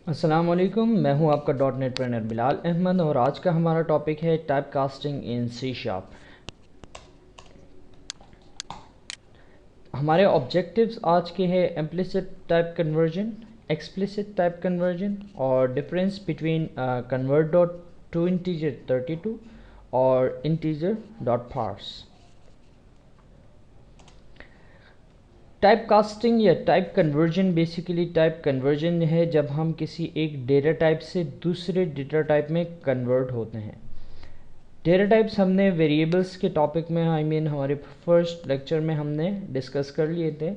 अस्सलाम वालेकुम, मैं हूं आपका dot net trainer Bilal Ahmad और आज का हमारा टॉपिक है type casting in C sharp. हमारे ऑब्जेक्टिव्स आज के हैं implicit type conversion, explicit type conversion और difference between convert dot to integer 32 और integer dot parse. Type casting या type conversion basically type conversion है जब हम किसी एक डेटा टाइप से दूसरे डेटा टाइप में कन्वर्ट होते हैं। डेटा टाइप्स हमने वेरिएबल्स के टॉपिक में हमारे फर्स्ट लेक्चर में हमने डिस्कस कर लिए थे।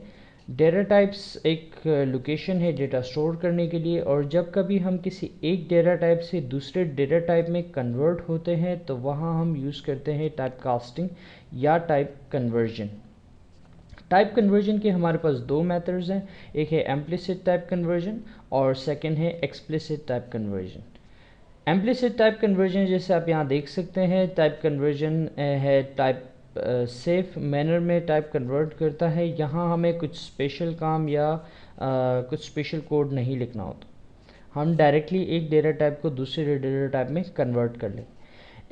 डेटा टाइप्स एक लोकेशन है डेटा स्टोर करने के लिए, और जब कभी हम किसी एक डेटा टाइप से दूसरे डेटा टाइप में कन्वर्ट होते हैं तो वहाँ हम यूज़ करते हैं टाइप कास्टिंग या टाइप कन्वर्जन। टाइप कन्वर्जन के हमारे पास दो मेथड्स हैं, एक है इम्प्लिसिट टाइप कन्वर्जन और सेकंड है explicit type conversion. Implicit type conversion जैसे आप यहाँ देख सकते हैं, टाइप कन्वर्जन है टाइप सेफ मैनर में टाइप कन्वर्ट करता है। यहाँ हमें कुछ स्पेशल काम या कुछ स्पेशल कोड नहीं लिखना होता, हम डायरेक्टली एक डेटा टाइप को दूसरे डेटा टाइप में कन्वर्ट कर लें।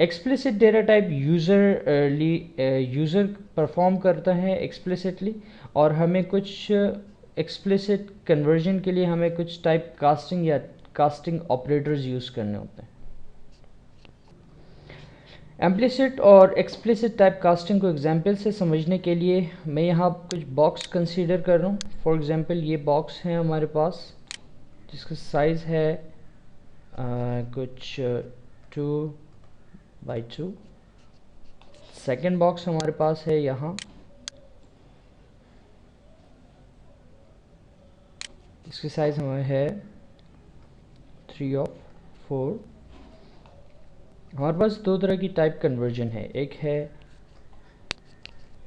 Explicit data type user perform करता है एक्सप्लिसिटली, और हमें कुछ एक्सप्लिसिट कन्वर्जन के लिए हमें कुछ टाइप कास्टिंग या कास्टिंग ऑपरेटर्स यूज़ करने होते हैं। इम्प्लिसिट और एक्सप्लिसिट टाइप कास्टिंग को एग्जांपल से समझने के लिए मैं यहाँ कुछ बॉक्स कंसीडर कर रहा हूँ। फॉर एग्जांपल ये बॉक्स है हमारे पास जिसका साइज़ है कुछ 2x2। सेकेंड बॉक्स हमारे पास है यहाँ, इसकी साइज़ हमारे है 3/4। हमारे पास दो तरह की टाइप कन्वर्जन है, एक है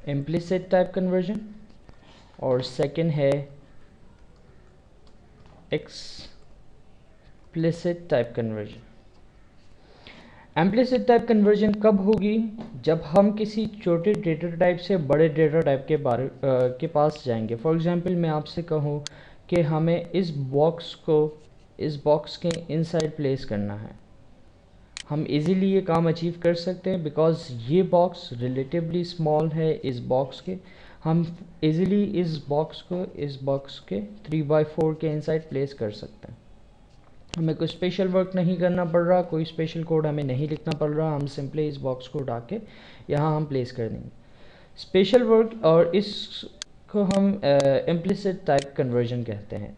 इम्प्लिसिट टाइप कन्वर्जन और सेकंड है explicit type conversion. Implicit type conversion कब होगी? जब हम किसी छोटे डेटा टाइप से बड़े डेटा टाइप के पास जाएंगे। फॉर एग्जांपल मैं आपसे कहूँ कि हमें इस बॉक्स के इनसाइड प्लेस करना है, हम इजीली ये काम अचीव कर सकते हैं बिकॉज़ ये बॉक्स रिलेटिवली स्मॉल है इस बॉक्स के। हम इजीली इस बॉक्स के 3/4 के इनसाइड प्लेस कर सकते हैं। हमें कोई स्पेशल वर्क नहीं करना पड़ रहा, कोई स्पेशल कोड हमें नहीं लिखना पड़ रहा, हम सिंपली इस बॉक्स को उठा के यहाँ हम प्लेस कर देंगे। स्पेशल वर्क और इसको हम इम्प्लिसिट टाइप कन्वर्जन कहते हैं।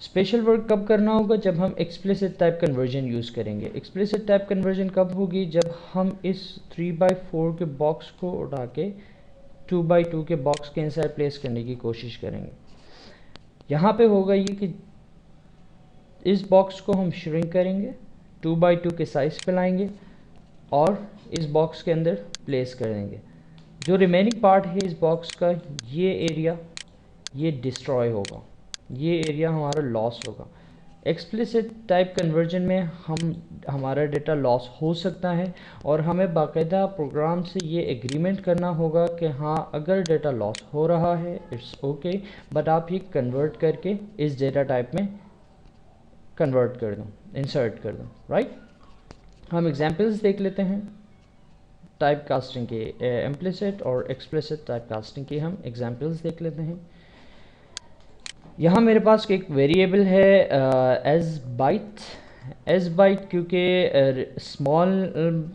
स्पेशल वर्क कब करना होगा? जब हम एक्सप्लिसिट टाइप कन्वर्जन यूज़ करेंगे। एक्सप्लिसिट टाइप कन्वर्जन कब होगी? जब हम इस 3/4 के बॉक्स को उठा के 2x2 के बॉक्स के इनसाइड प्लेस करने की कोशिश करेंगे। यहाँ पे होगा ये कि इस बॉक्स को हम श्रिंक करेंगे, 2x2 के साइज़ पे लाएंगे और इस बॉक्स के अंदर प्लेस कर देंगे। जो रिमेनिंग पार्ट है इस बॉक्स का, ये एरिया ये डिस्ट्रॉय होगा, ये एरिया हमारा लॉस होगा। एक्सप्लिसिट टाइप कन्वर्जन में हमारा डेटा लॉस हो सकता है और हमें बाकायदा प्रोग्राम से ये एग्रीमेंट करना होगा कि हाँ, अगर डेटा लॉस हो रहा है इट्स ओके, बट आप ये कन्वर्ट करके इस डेटा टाइप में कन्वर्ट कर दो, इंसर्ट कर दो, राइट। हम एग्जांपल्स देख लेते हैं टाइप कास्टिंग के, इम्प्लिसिट और एक्सप्लिसिट टाइप कास्टिंग के हम एग्जांपल्स देख लेते हैं। यहाँ मेरे पास एक वेरिएबल है एज बाइट, क्योंकि स्मॉल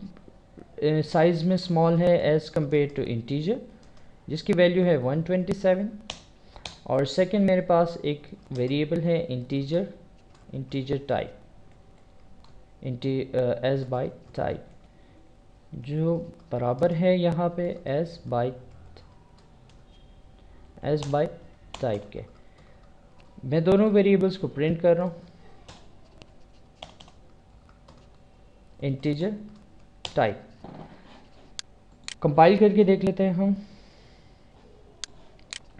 साइज़ में स्मॉल है एज़ कम्पेयर टू इंटीजर, जिसकी वैल्यू है 127। और सेकंड मेरे पास एक वेरिएबल है integer type, sbyte type, जो बराबर है यहाँ पे एज बाइट टाइप के। मैं दोनों वेरिएबल्स को प्रिंट कर रहा हूँ, इंटीजर टाइप। कंपाइल करके देख लेते हैं हम,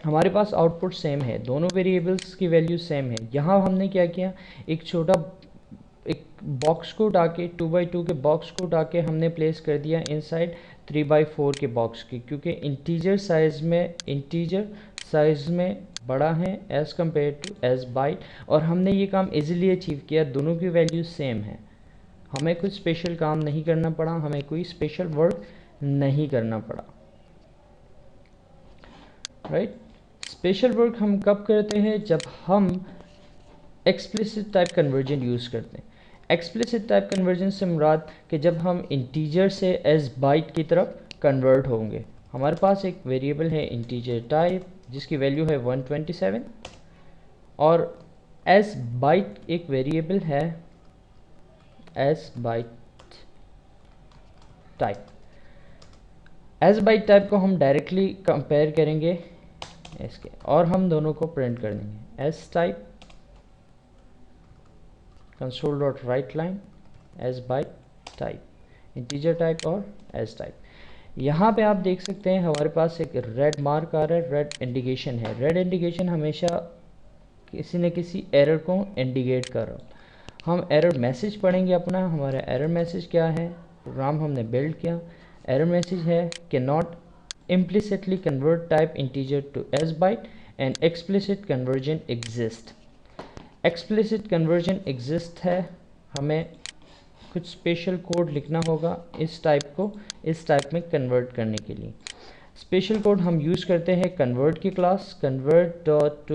हमारे पास आउटपुट सेम है, दोनों वेरिएबल्स की वैल्यू सेम है। यहाँ हमने क्या किया, एक बॉक्स को उठा के 2x2 के बॉक्स को उठा के हमने प्लेस कर दिया इनसाइड 3/4 के बॉक्स की, क्योंकि इंटीजर साइज़ में बड़ा है as compare to sbyte, और हमने ये काम इजीली अचीव किया, दोनों की वैल्यू सेम है। हमें कुछ स्पेशल काम नहीं करना पड़ा, हमें कोई स्पेशल वर्क नहीं करना पड़ा, राइट। स्पेशल वर्क हम कब करते हैं, जब हम एक्सप्लिसिट टाइप कन्वर्जन यूज़ करते हैं। एक्सप्लिसिट टाइप कन्वर्जन से मुराद कि जब हम इंटीजर से एज बाइट की तरफ कन्वर्ट होंगे। हमारे पास एक वेरिएबल है इंटीजर टाइप जिसकी वैल्यू है 127, और एज बाइट एक वेरिएबल है sbyte type. Sbyte type को हम डायरेक्टली कंपेयर करेंगे इसके, और हम दोनों को प्रिंट कर देंगे as type console dot write line sbyte type, integer type और एज टाइप। यहाँ पे आप देख सकते हैं हमारे पास एक रेड मार्क आ रहा है, रेड इंडिकेशन है। रेड इंडिकेशन हमेशा किसी न किसी एरर को इंडिकेट कर रहा हो। हम एरर मैसेज पढ़ेंगे अपना, हमारा एरर मैसेज क्या है, प्रोग्राम हमने बिल्ड किया। एरर मैसेज है कि not implicitly convert type integer to as byte and explicit conversion exist। explicit conversion exist है, हमें कुछ स्पेशल कोड लिखना होगा इस टाइप को इस टाइप में कन्वर्ट करने के लिए। स्पेशल कोड हम यूज़ करते हैं कन्वर्ट की class, convert dot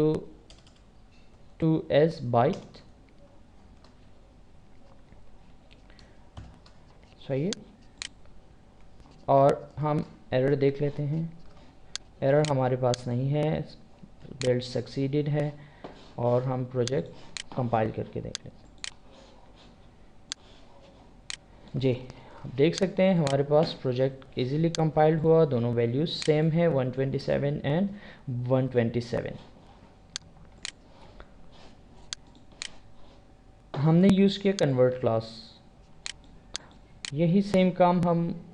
to sbyte, सही है। और हम एरर देख लेते हैं, एरर हमारे पास नहीं है, बिल्ड सक्सीडेड है, और हम प्रोजेक्ट कंपाइल करके देख लेते हैं। जी, आप देख सकते हैं हमारे पास प्रोजेक्ट इजीली कंपाइल्ड हुआ, दोनों वैल्यूज सेम है 127 एंड 127। हमने यूज़ किया कन्वर्ट क्लास, यही सेम काम हम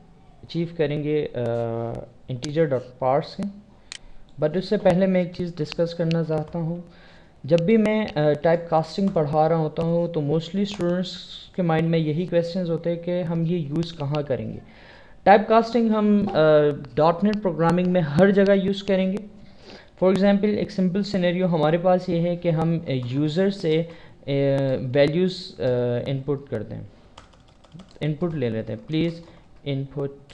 अचीव करेंगे इंटीजर डॉट पार्स से। बट उससे पहले मैं एक चीज़ डिस्कस करना चाहता हूँ। जब भी मैं टाइप कास्टिंग पढ़ा रहा होता हूँ तो मोस्टली स्टूडेंट्स के माइंड में यही क्वेश्चंस होते हैं कि हम ये यूज़ कहाँ करेंगे। टाइप कास्टिंग हम डॉट नेट प्रोग्रामिंग में हर जगह यूज़ करेंगे। फॉर एग्जांपल एक सिंपल सिनेरियो हमारे पास ये है कि हम यूज़र से वैल्यूज़ इनपुट करते हैं, इनपुट ले लेते हैं। Please input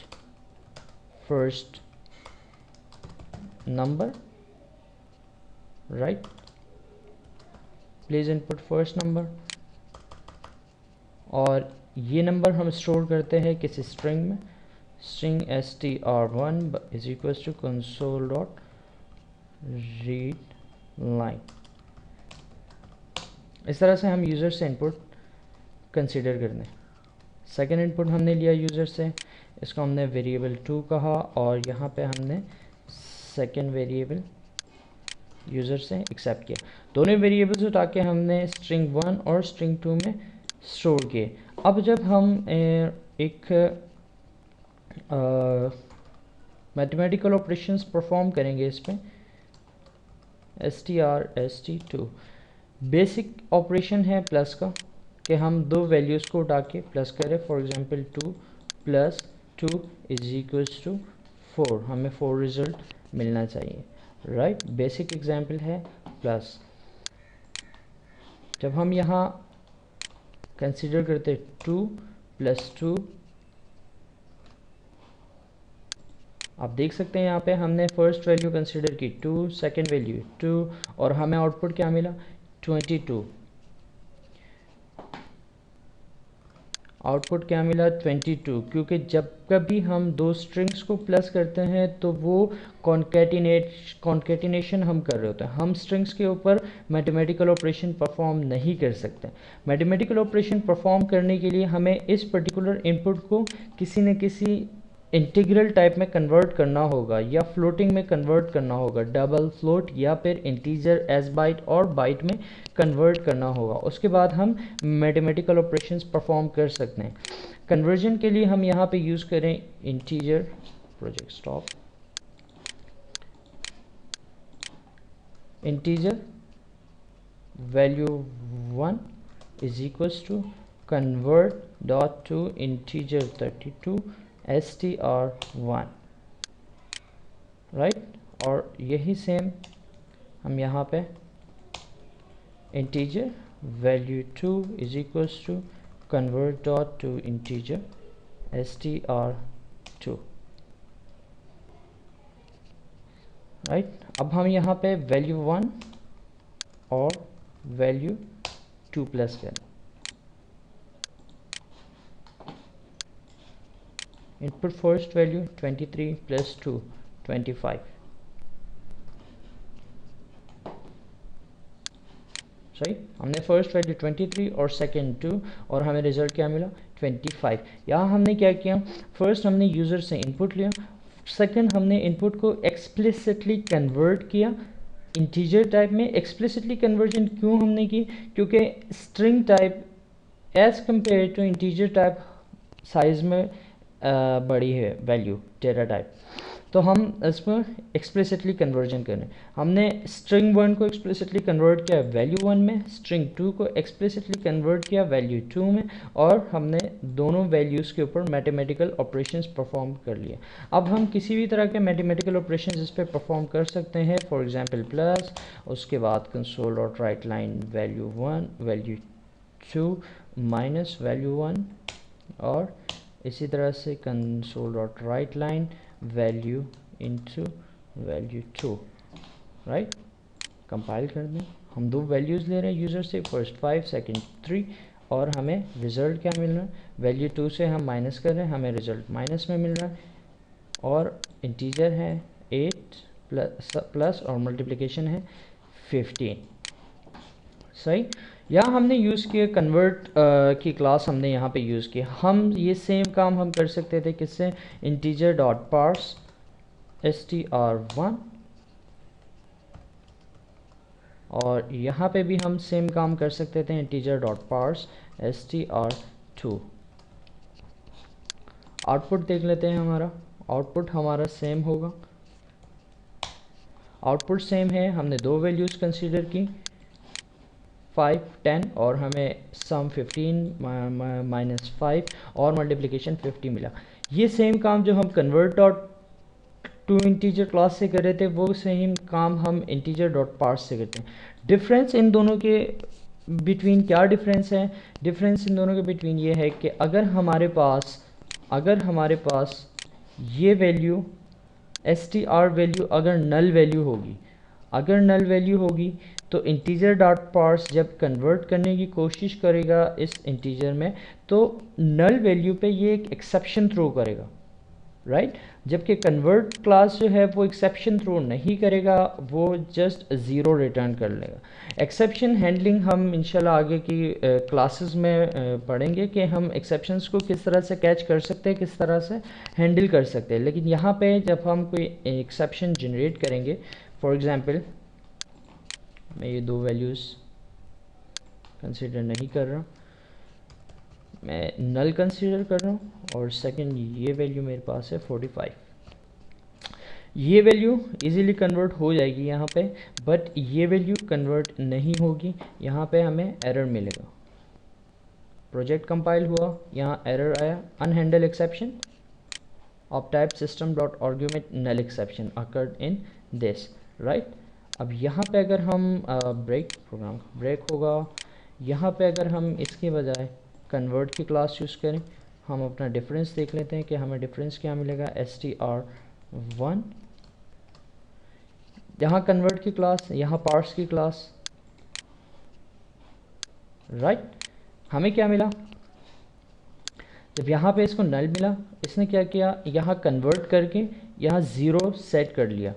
first number, right, please input first number, और ये नंबर हम स्टोर करते हैं किसी स्ट्रिंग में, string str1 is equal to console dot read line. इस तरह से हम यूज़र से इनपुट कंसीडर करते हैं। सेकेंड इनपुट हमने लिया यूज़र से, इसको हमने वेरिएबल 2 कहा, और यहाँ पे हमने सेकेंड वेरिएबल यूज़र से एक्सेप्ट किया। दोनों वेरिएबल्स उठा के हमने स्ट्रिंग 1 और स्ट्रिंग 2 में स्टोर किए। अब जब हम एक मैथमेटिकल ऑपरेशंस परफॉर्म करेंगे इस पर, str_st2 बेसिक ऑपरेशन है प्लस का, कि हम दो वैल्यूज़ को उठा के प्लस करें। For example 2 + 2 is equals to 4, हमें 4 रिजल्ट मिलना चाहिए, राइट। बेसिक एग्जांपल है प्लस। जब हम यहाँ कंसीडर करते 2 + 2, आप देख सकते हैं यहाँ पे हमने फर्स्ट वैल्यू कंसीडर की 2, सेकेंड वैल्यू 2, और हमें आउटपुट क्या मिला 22। आउटपुट क्या मिला 22, क्योंकि जब कभी हम दो स्ट्रिंग्स को प्लस करते हैं तो वो कॉन्केटिनेशन हम कर रहे होते हैं। हम स्ट्रिंग्स के ऊपर मैथमेटिकल ऑपरेशन परफॉर्म नहीं कर सकते। मैथमेटिकल ऑपरेशन परफॉर्म करने के लिए हमें इस पर्टिकुलर इनपुट को किसी न किसी इंटीग्रल टाइप में कन्वर्ट करना होगा, या फ्लोटिंग में कन्वर्ट करना होगा, डबल फ्लोट, या फिर इंटीजर एज बाइट और बाइट में कन्वर्ट करना होगा। उसके बाद हम मैथमेटिकल ऑपरेशंस परफॉर्म कर सकते हैं। कन्वर्जन के लिए हम यहाँ पे यूज़ करें integer, project stop, integer value 1 is equals to convert dot to integer 32 str1, right. और यही सेम हम यहाँ पे integer value 2 is equals to convert dot to integer str2, right. अब हम यहाँ पे वैल्यू 1 और वैल्यू 2 प्लस करें। इनपुट फर्स्ट वैल्यू 23 प्लस 2 25, सही। हमने फर्स्ट वैल्यू 23 और सेकंड 2 और हमें रिजल्ट क्या मिला 25। यहाँ हमने क्या किया, फर्स्ट हमने यूज़र से इनपुट लिया, सेकंड हमने इनपुट को एक्सप्लिसिटली कन्वर्ट किया इंटीजर टाइप में। एक्सप्लिसिटली कन्वर्जन क्यों हमने की, क्योंकि string type as compare to integer type size में बड़ी है वैल्यू डेटा टाइप, तो हम इसमें एक्सप्लिसिटली कन्वर्जन करें। हमने स्ट्रिंग 1 को एक्सप्लिसिटली कन्वर्ट किया वैल्यू 1 में, स्ट्रिंग 2 को एक्सप्लिसिटली कन्वर्ट किया वैल्यू 2 में, और हमने दोनों वैल्यूज़ के ऊपर मैथमेटिकल ऑपरेशंस परफॉर्म कर लिए। अब हम किसी भी तरह के मैथमेटिकल ऑपरेशंस इस पर परफॉर्म कर सकते हैं, फॉर एग्जांपल प्लस, उसके बाद console dot write line value 1 value 2 minus value 1, और इसी तरह से console dot write line value into value 2, right. Compile कर दें, हम दो वैल्यूज़ ले रहे हैं यूज़र से, फर्स्ट 5 सेकंड 3, और हमें रिज़ल्ट क्या मिल रहा है, वैल्यू 2 से हम माइनस कर रहे हैं, हमें रिज़ल्ट माइनस में मिल रहा है, और इंटीजर है 8 प्लस और मल्टीप्लिकेशन है 15, सही। यहाँ हमने यूज़ किया कन्वर्ट की क्लास हमने यहाँ पे यूज़ किया। हम ये सेम काम हम कर सकते थे किससे, इंटीजर डॉट पार्स str1, और यहाँ पे भी हम सेम काम कर सकते थे integer dot parse str2। Output देख लेते हैं, हमारा आउटपुट हमारा सेम होगा, आउटपुट सेम है। हमने दो वैल्यूज़ कंसीडर की 5 10, और हमें सम 15 माइनस 5 और मल्टीप्लिकेशन 50 मिला। ये सेम काम जो हम convert dot to integer class से कर रहे थे, वो सेम काम हम इंटीजर डॉट पार्स से करते हैं। डिफरेंस इन दोनों के बिटवीन क्या डिफरेंस है, डिफरेंस इन दोनों के बिटवीन ये है कि अगर हमारे पास ये वैल्यू str वैल्यू अगर नल वैल्यू होगी, तो इंटीजर डॉट पार्स जब कन्वर्ट करने की कोशिश करेगा इस इंटीजर में, तो नल वैल्यू पे ये एक एक्सेप्शन थ्रो करेगा, राइट। जबकि कन्वर्ट क्लास जो है वो एक्सेप्शन थ्रो नहीं करेगा, वो जस्ट ज़ीरो रिटर्न कर लेगा। एक्सेप्शन हैंडलिंग हम इंशाल्लाह आगे की क्लासेस में पढ़ेंगे कि हम एक्सेप्शंस को किस तरह से कैच कर सकते हैं, किस तरह से हैंडल कर सकते हैं। लेकिन यहाँ पे जब हम कोई एक्सेप्शन जनरेट करेंगे, फॉर एग्ज़ाम्पल मैं ये दो वैल्यूज़ कंसिडर नहीं कर रहा, मैं नल कंसीडर कर रहा हूँ, और सेकंड ये वैल्यू मेरे पास है 45। ये वैल्यू इजीली कन्वर्ट हो जाएगी यहाँ पे, बट ये वैल्यू कन्वर्ट नहीं होगी, यहाँ पे हमें एरर मिलेगा। प्रोजेक्ट कंपाइल हुआ, यहाँ एरर आया, unhandled exception of type system dot argument null exception occurred in this, right. अब यहाँ पे अगर हम प्रोग्राम ब्रेक होगा, यहाँ पे अगर हम इसके बजाय कन्वर्ट की क्लास यूज़ करें, हम अपना डिफरेंस देख लेते हैं कि हमें डिफरेंस क्या मिलेगा, str1, यहाँ कन्वर्ट की क्लास, यहाँ पार्स की क्लास, राइट। हमें क्या मिला, जब यहाँ पे इसको नल मिला, इसने क्या किया, यहाँ कन्वर्ट करके यहाँ ज़ीरो सेट कर लिया।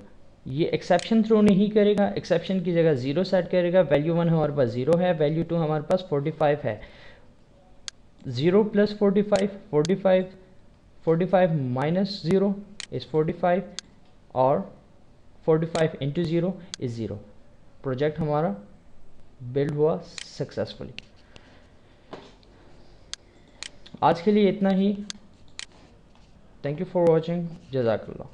ये एक्सेप्शन थ्रो नहीं करेगा, एक्सेप्शन की जगह ज़ीरो सेट करेगा। वैल्यू 1 हमारे पास 0 है, वैल्यू 2 हमारे पास 45 है। 0 प्लस 45 माइनस 0 इज़ 45, और 45 इंटू 0 इज़ 0। प्रोजेक्ट हमारा बिल्ड हुआ सक्सेसफुली। आज के लिए इतना ही। थैंक यू फॉर वॉचिंग, जज़ाकल्लाह।